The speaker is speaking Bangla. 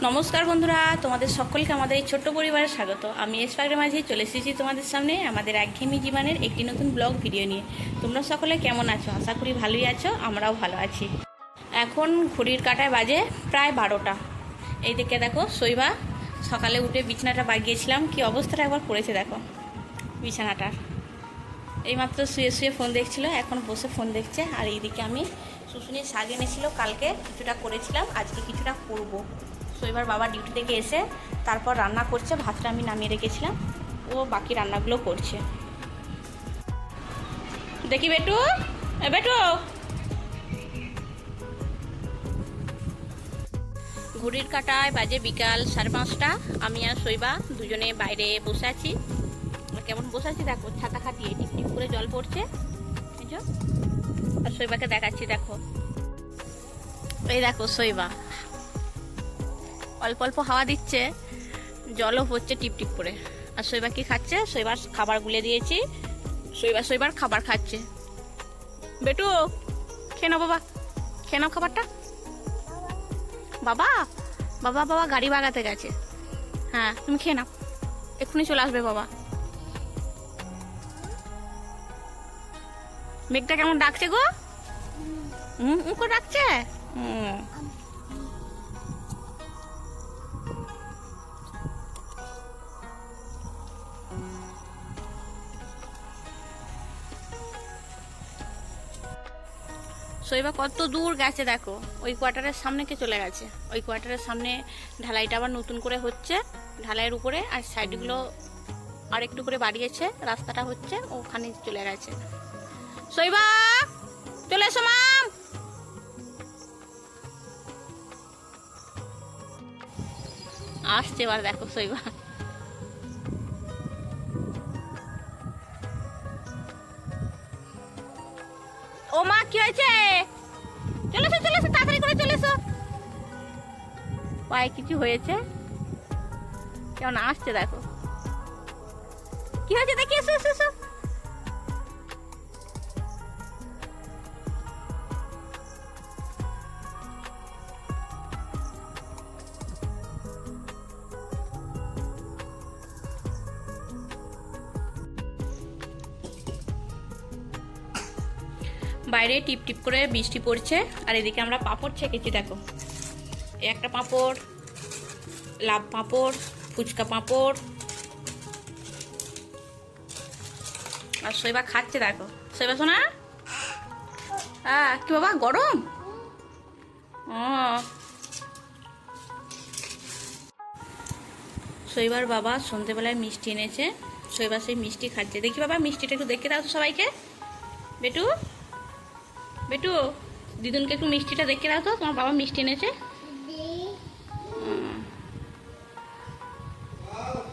নমস্কার বন্ধুরা, তোমাদের সকলকে আমাদের এই ছোট্ট পরিবারে স্বাগত। আমি এসপাগের মাঝে চলে এসেছি তোমাদের সামনে আমাদের একঘেয়েমি জীবনের একটি নতুন ব্লগ ভিডিও নিয়ে। তোমরা সকলে কেমন আছো? আশা করি ভালোই আছো, আমরাও ভালো আছি। এখন ঘড়ির কাঁটায় বাজে প্রায় 12টা। এই দিকে দেখো শৈবা সকালে উঠে বিছানাটা বাগিয়েছিলাম, কি অবস্থাটা একবার পড়েছে দেখো বিছানাটার। এইমাত্র শুয়ে শুয়ে ফোন দেখছিল, এখন বসে ফোন দেখছে। আর এইদিকে আমি শুশুনির শাক এনেছিল, কালকে কিছুটা করেছিলাম, আজকে কিছুটা করবো। তো এবার বাবা ডিউটি থেকে এসে তারপর রান্না করছে। ভাতটা আমি নামিয়ে রেখেছিলাম, ও বাকি রান্নাগুলো করছে। দেখি বেটু, বেটু ঘড়ির কাঁটায় বাজে বিকাল 5:30। আমি আর শৈবা দুজনে বাইরে বসে আছি। কেমন বসে আছি দেখো, ছাতা খাটিয়ে টিপ টিপ করে জল পড়ছে। আর শৈবাকে দেখাচ্ছি, দেখো এই দেখো শৈবা অল্প অল্প হাওয়া দিচ্ছে, জলও পড়ছে টিপ টিপ করে। আর শৈবা কি খাচ্ছে? শৈবার খাবার গুলে দিয়েছি, শৈবার খাবার খাচ্ছে। বেটু খেয়ে নাও বাবা, খেয়ে নাও খাবারটা। বাবা বাবা বাবা গাড়ি বাগাতে গেছে। হ্যাঁ তুমি খেয়ে নাও, এক্ষুনি চলে আসবে বাবা। মেঘটা কেমন ডাকছে গো, করে ডাকছে। শৈবা কত দূর গেছে দেখো, ওই কোয়ার্টারের সামনে কে চলে গেছে। ওই কোয়ার্টারের সামনে ঢালাইটা আবার নতুন করে হচ্ছে, ঢালাইয়ের উপরে আর সাইডগুলো আর একটু করে বাড়িয়েছে, রাস্তাটা হচ্ছে, ওখানে চলে গেছে। শৈবা চলে এসো মাম। আসছে এবার দেখো শৈবা। ও মা কি হয়েছে? চলে এসো চলে এসো, তাড়াতাড়ি করে চলে এসো। পায়ে কিছু হয়েছে, কেমন আসছে দেখো। কি হয়েছে দেখি, এসো এসো এসো। বাইরে টিপ টিপ করে বৃষ্টি পড়ছে, আর এদিকে আমরা পাঁপড় ছেঁকেছি দেখো। একটা পাঁপড়, লাভ পাঁপড়, ফুচকা পাঁপড়। আর শৈবা খাচ্ছে দেখো। শৈবা শোনা, কি বাবা গরম? শৈবার বাবা সন্ধ্যেবেলায় মিষ্টি এনেছে, শৈবা সেই মিষ্টি খাচ্ছে। দেখি বাবা মিষ্টিটা একটু দেখে দাও তো সবাইকে। বেটু বেটু দিদুনকে একটু মিষ্টিটা দেখে দাও তো, তোমার বাবা মিষ্টি এনেছে।